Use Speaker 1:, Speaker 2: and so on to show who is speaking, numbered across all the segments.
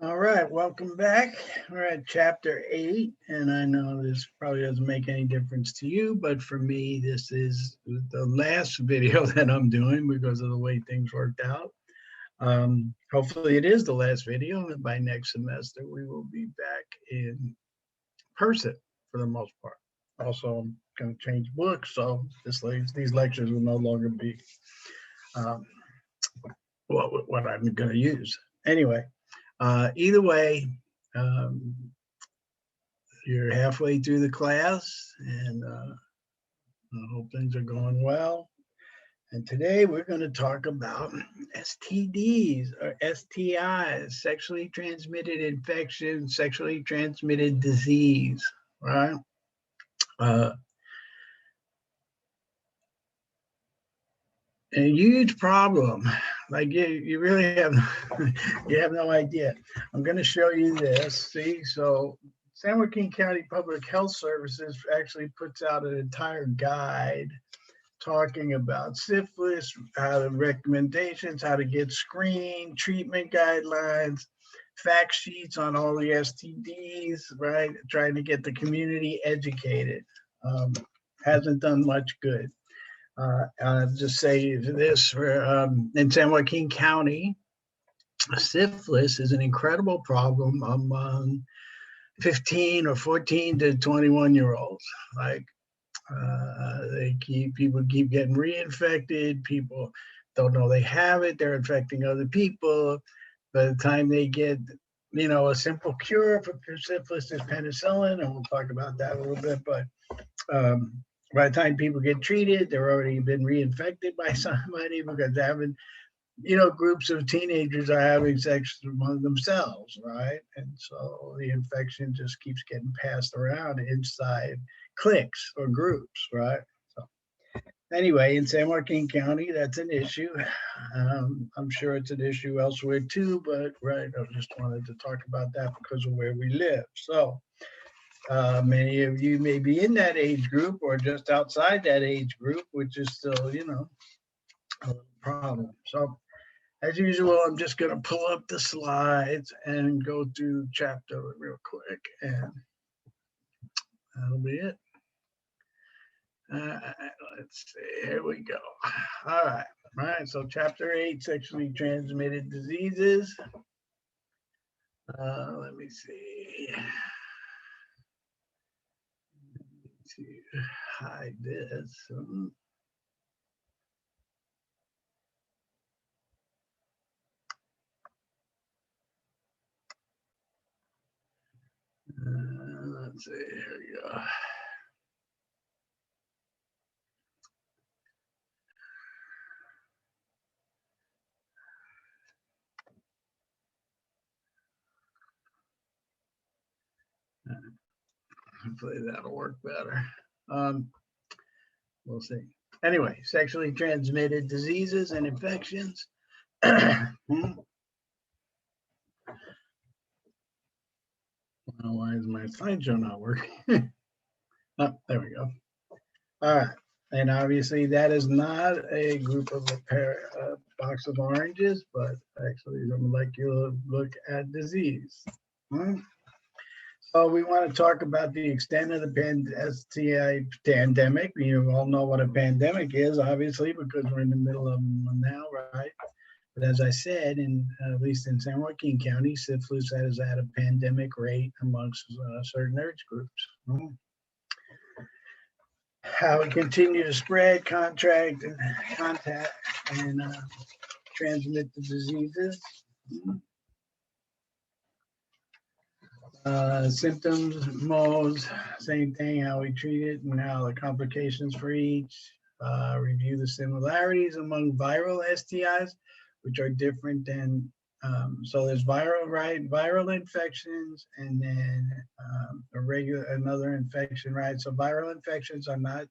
Speaker 1: All right, welcome back. We're at chapter 8, and I know this probably doesn't make any difference to you, but for me, this is the last video that I'm doing because of the way things worked out. Hopefully it is the last video, and by next semester, we will be back in person for the most part. Also, I'm going to change books, so these lectures will no longer be um, what I'm going to use. Anyway, either way, um, you're halfway through the class, and I hope things are going well. And today we're going to talk about STDs or STIs, sexually transmitted infection, sexually transmitted disease, right? Uh, a huge problem. Like you really have, you have no idea. I'm going to show you this. See, so San Joaquin County Public Health Services actually puts out an entire guide talking about syphilis, how the recommendations, how to get screened, treatment guidelines, fact sheets on all the STDs, right? Trying to get the community educated. Hasn't done much good. I'll just say this, in San Joaquin County, syphilis is an incredible problem among 15 or 14 to 21-year-olds. Like people keep getting reinfected. People don't know they have it. They're infecting other people. By the time they get, a simple cure for syphilis is penicillin, and we'll talk about that a little bit. But by the time people get treated, they're already been reinfected by somebody because they haven't, groups of teenagers are having sex among themselves, right? And so the infection just keeps getting passed around inside cliques or groups, right? So anyway, in San Joaquin County, that's an issue. I'm sure it's an issue elsewhere too, but right, I just wanted to talk about that because of where we live. So many of you may be in that age group or just outside that age group, which is still, a problem. So as usual, I'm just going to pull up the slides and go through chapter real quick, and that'll be it. Let's see, here we go. All right, so chapter 8, sexually transmitted diseases. Let me see. To hide this. Let's see, here we go. Hopefully that'll work better. We'll see. Anyway, sexually transmitted diseases and infections. Why is my slideshow not working? Oh, there we go. All right. And obviously that is not a group of a box of oranges, but actually the molecular look at disease. So we want to talk about the extent of the STI pandemic. You all know what a pandemic is, obviously, because we're in the middle of them now, right? But as I said, at least in San Joaquin County, syphilis has had a pandemic rate amongst certain age groups. How it continue to spread, contact, and transmit the diseases. Symptoms, modes, same thing, how we treat it, and how the complications for each. Review the similarities among viral STIs, which are different than, so there's viral, right? Viral infections, and then another infection, right? So viral infections are not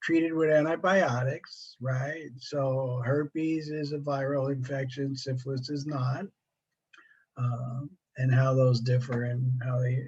Speaker 1: treated with antibiotics, right? So herpes is a viral infection, syphilis is not. And how those differ and how they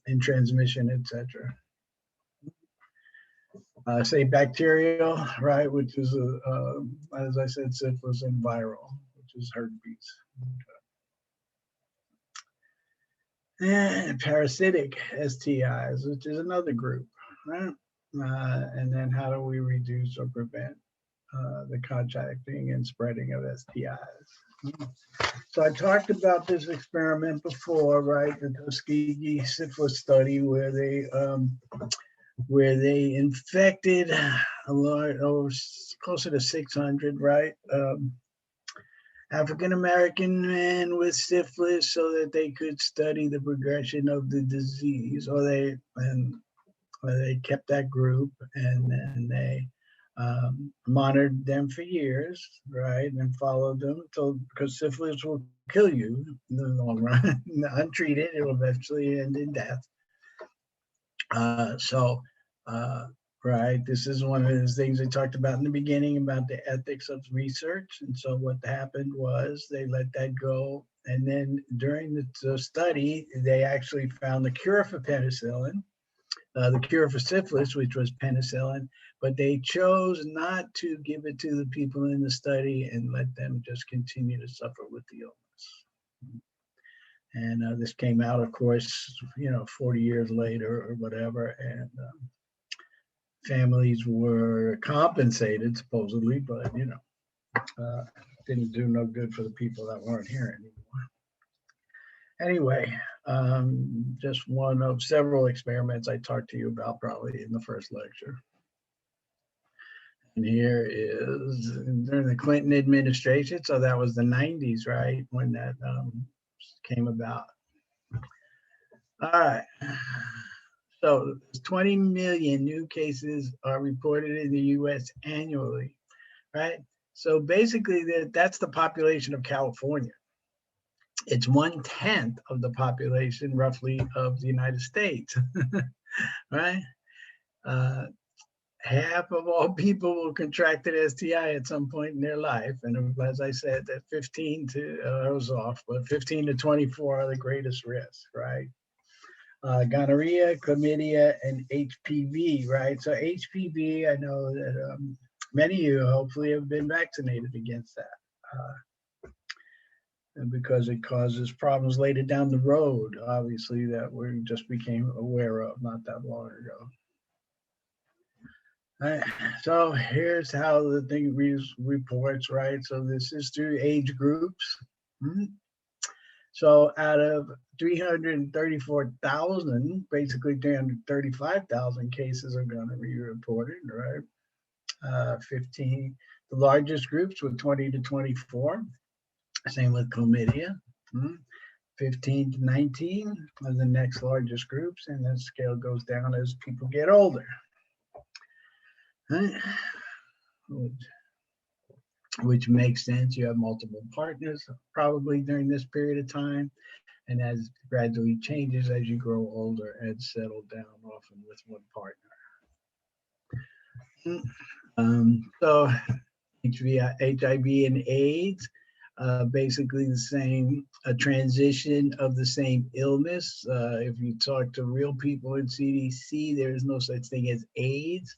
Speaker 1: in transmission, etc. Say bacterial, right, which is as I said, syphilis, and viral, which is herpes. And parasitic STIs, which is another group, right? And then how do we reduce or prevent the contacting and spreading of STIs? So I talked about this experiment before, right? The Tuskegee syphilis study where they infected a lot, closer to 600, right? African American men with syphilis so that they could study the progression of the disease, or they kept that group and then they monitored them for years, right, and followed them until, because syphilis will kill you in the long run. Untreated, it will eventually end in death. So, right, this is one of those things I talked about in the beginning about the ethics of research. And so what happened was they let that go. And then during the study, they actually found the cure for penicillin, the cure for syphilis, which was penicillin, but they chose not to give it to the people in the study and let them just continue to suffer with the illness. And this came out, of course, 40 years later or whatever, and families were compensated supposedly, but didn't do no good for the people that weren't here anymore. Anyway, just one of several experiments I talked to you about probably in the first lecture. And here is during the Clinton administration, so that was the 90s, right, when that came about. All right. So 20 million new cases are reported in the US annually, right? So basically that's the population of California. It's 1/10 of the population roughly of the United States, right? Half of all people will contract an STI at some point in their life. And as I said, that 15 to, I was off, but 15 to 24 are the greatest risks, right? Gonorrhea, chlamydia, and HPV, right? So HPV, I know that many of you hopefully have been vaccinated against that. And because it causes problems later down the road, obviously, that we just became aware of not that long ago. Right. So here's how the thing reports, right? So this is through age groups. So out of 334,000, basically 335,000 cases are going to be reported, right? 15, the largest groups with 20 to 24. Same with chlamydia. 15 to 19 are the next largest groups, and the scale goes down as people get older. Right? Which makes sense. You have multiple partners probably during this period of time, and as gradually changes as you grow older and settle down often with one partner. So HIV and AIDS, basically the same, a transition of the same illness. If you talk to real people in CDC, there is no such thing as AIDS.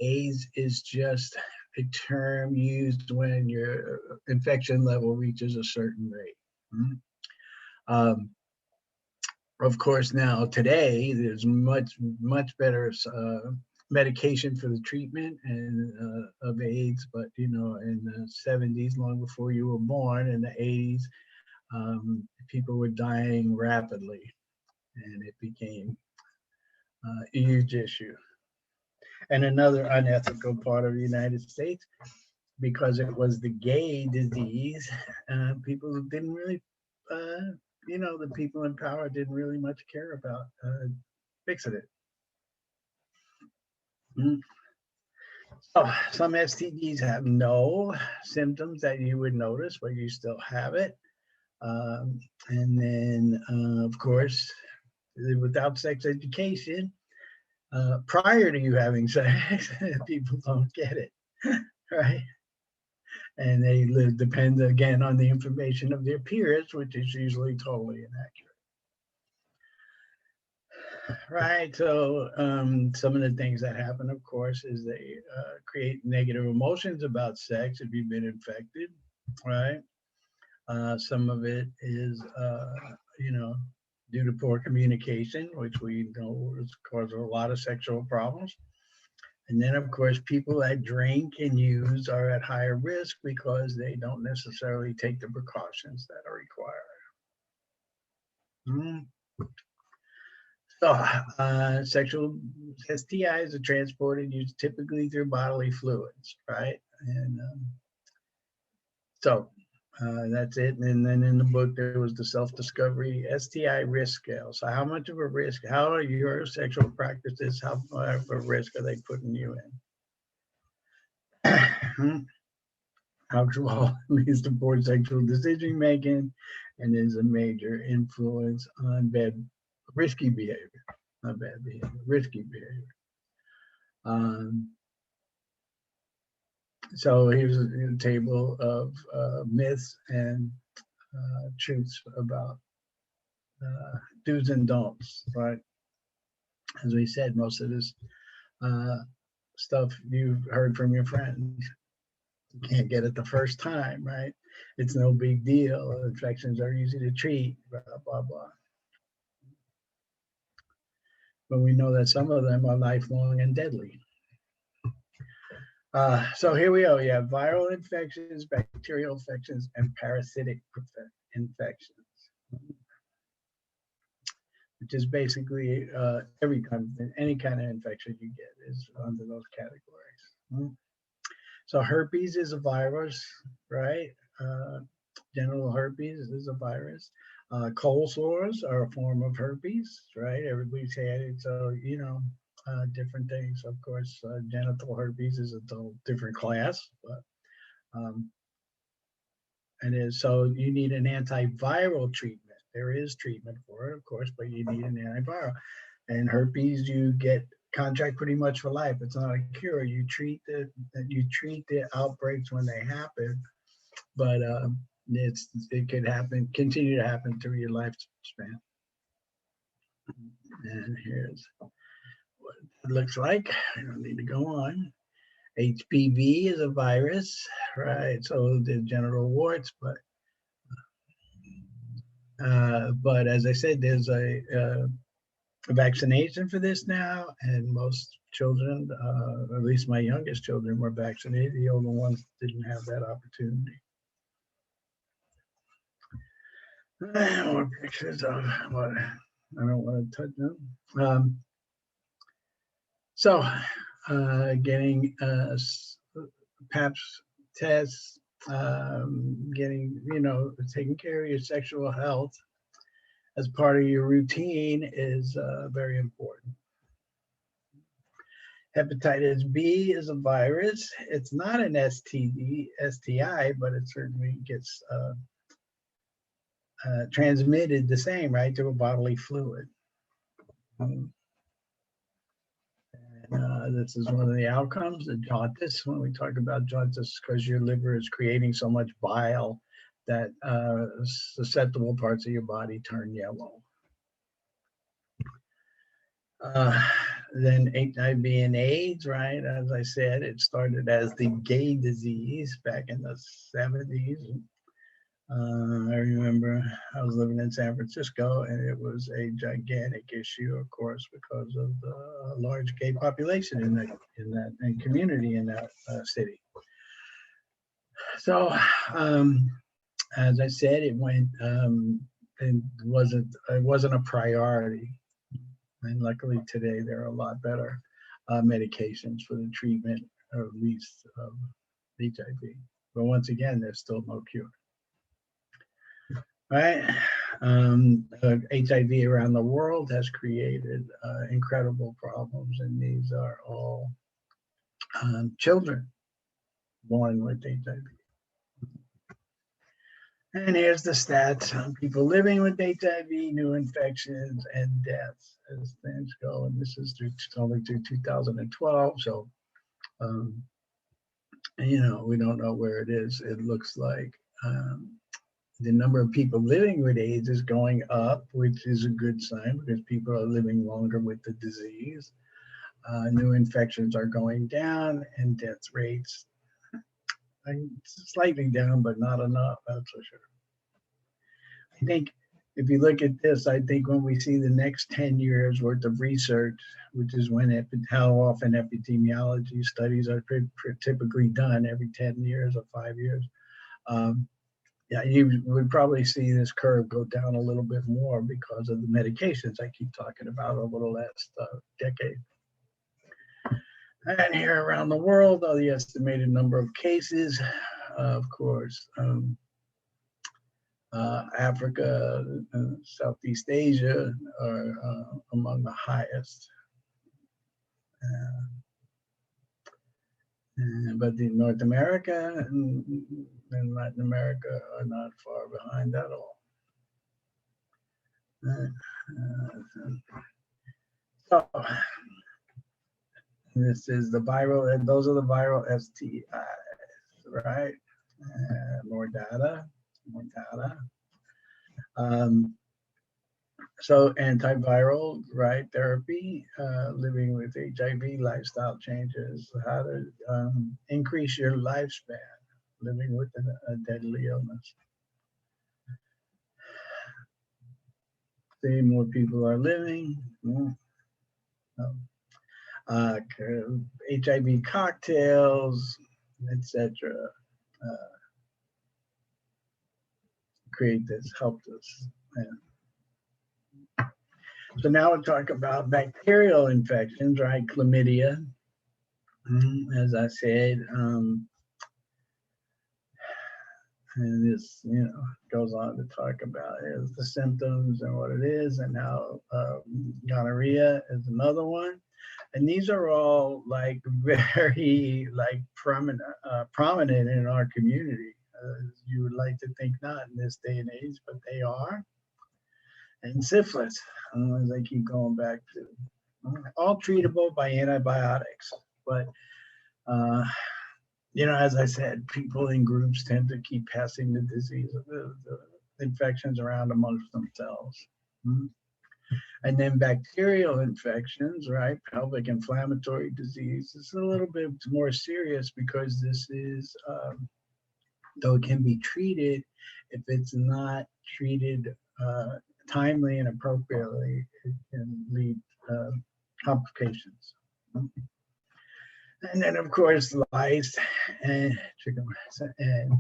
Speaker 1: AIDS is just a term used when your infection level reaches a certain rate. Of course, now today there's much better medication for the treatment and of AIDS, but in the 70s, long before you were born, in the 80s, people were dying rapidly, and it became a huge issue. And another unethical part of the United States, because it was the gay disease, people didn't really, the people in power didn't really much care about fixing it. So some STDs have no symptoms that you would notice, but you still have it. And then, of course, without sex education, prior to you having sex, people don't get it, right? And they depend again on the information of their peers, which is usually totally inaccurate. Right. So some of the things that happen, of course, is they create negative emotions about sex if you've been infected, right? Some of it is, due to poor communication, which we know causes a lot of sexual problems. And then, of course, people that drink and use are at higher risk because they don't necessarily take the precautions that are required. So, sexual STIs are transported used typically through bodily fluids, right? And so that's it. And then in the book, there was the self-discovery STI risk scale. So how much of a risk, how are your sexual practices, how much of a risk are they putting you in? Alcohol leads to poor sexual decision making and is a major influence on risky behavior, not bad behavior, risky behavior. So here's a table of myths and truths about do's and don'ts, right? As we said, most of this stuff you've heard from your friends. You can't get it the first time, right? It's no big deal. Infections are easy to treat, blah, blah, blah. But we know that some of them are lifelong and deadly. So here we go. You have viral infections, bacterial infections, and parasitic infections, which is basically any kind of infection you get is under those categories. So herpes is a virus, right? Genital herpes is a virus. Cold sores are a form of herpes, right? Everybody's had it, so different things. Of course, genital herpes is a different class, but so you need an antiviral treatment. There is treatment for it, of course, but you need an antiviral. And herpes, you get contract pretty much for life. It's not a cure. You treat the outbreaks when they happen, but it could continue to happen through your lifespan. And here's what it looks like. I don't need to go on. HPV is a virus, right? So the genital warts, but as I said, there's a vaccination for this now, and most children, at least my youngest children, were vaccinated. The older ones didn't have that opportunity. More pictures of what I don't want to touch them. So getting PAPS tests, taking care of your sexual health as part of your routine is very important. Hepatitis B is a virus. It's not an STI, but it certainly gets transmitted the same, right, through a bodily fluid. This is one of the outcomes, the jaundice. When we talk about jaundice, because your liver is creating so much bile that susceptible parts of your body turn yellow. Then HIV and AIDS, right? As I said, it started as the gay disease back in the 70s. I remember I was living in San Francisco, and it was a gigantic issue, of course, because of the large gay population in that community in that city. So, as I said, it went. It wasn't a priority, and luckily today there are a lot better medications for the treatment, or at least of HIV. But once again, there's still no cure. Right? HIV around the world has created incredible problems, and these are all children born with HIV. And here's the stats on people living with HIV, new infections, and deaths as things go. And this is only through 2012, so we don't know where it is. It looks like the number of people living with AIDS is going up, which is a good sign because people are living longer with the disease. New infections are going down, and death rates are slightly down, but not enough, that's for sure. I think if you look at this, I think when we see the next 10 years worth of research, which is when how often epidemiology studies are typically done every 10 years or 5 years, yeah, you would probably see this curve go down a little bit more because of the medications I keep talking about over the last decade. And here around the world, the estimated number of cases, of course, Africa, Southeast Asia are among the highest. But the North America and Latin America are not far behind at all. So this is the viral, and those are the viral STIs, right? More data. So antiviral, right, therapy, living with HIV, lifestyle changes, how to increase your lifespan, living with a deadly illness. See, more people are living. HIV cocktails, etc. Create this, helped us. Yeah. So now we'll talk about bacterial infections, right? Chlamydia, as I said, and this, goes on to talk about the symptoms and what it is, and how gonorrhea is another one. And these are all like very like prominent in our community. You would like to think not in this day and age, but they are. And syphilis, as I keep going back to, all treatable by antibiotics. But, as I said, people in groups tend to keep passing the disease, the infections around amongst themselves. And then bacterial infections, right? Pelvic inflammatory disease is a little bit more serious because this is, though it can be treated, if it's not treated timely and appropriately, it can lead complications. And then, of course, lice and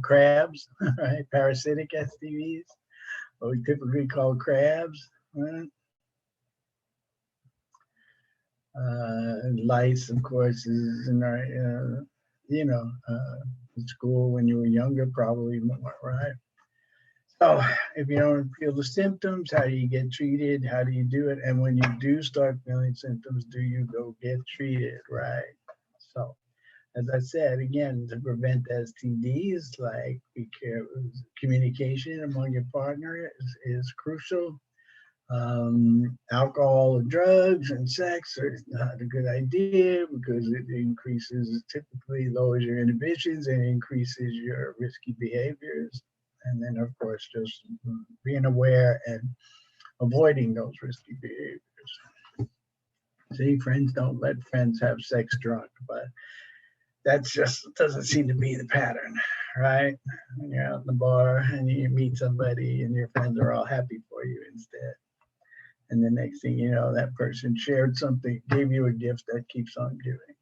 Speaker 1: crabs, right? Parasitic STDs, what we typically call crabs, right? Lice, of course, is in our, in school when you were younger, probably more, right? So if you don't feel the symptoms, how do you get treated? How do you do it? And when you do start feeling symptoms, do you go get treated, right? So as I said, again, to prevent STDs, like be careful, communication among your partner is crucial. Alcohol and drugs and sex are not a good idea because it typically lowers your inhibitions and increases your risky behaviors. And then, of course, just being aware and avoiding those risky behaviors. See, friends don't let friends have sex drunk, but that's just doesn't seem to be the pattern, right? When you're out in the bar and you meet somebody and your friends are all happy for you instead. And the next thing you know, that person shared something, gave you a gift that keeps on giving.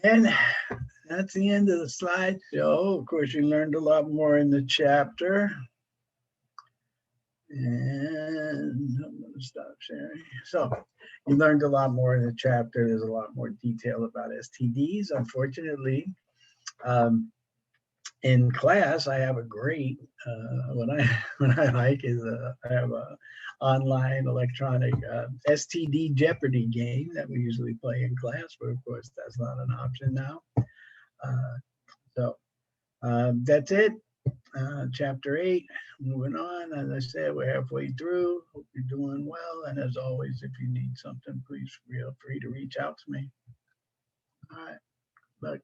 Speaker 1: And that's the end of the slideshow. Of course, you learned a lot more in the chapter. And I'm going to stop sharing. So you learned a lot more in the chapter. There's a lot more detail about STDs. Unfortunately, in class, I have a great, what I like is I have a online electronic STD Jeopardy game that we usually play in class, but of course that's not an option now. So that's it. Chapter 8, moving on. As I said, we're halfway through. Hope you're doing well. And as always, if you need something, please feel free to reach out to me. All right. Look.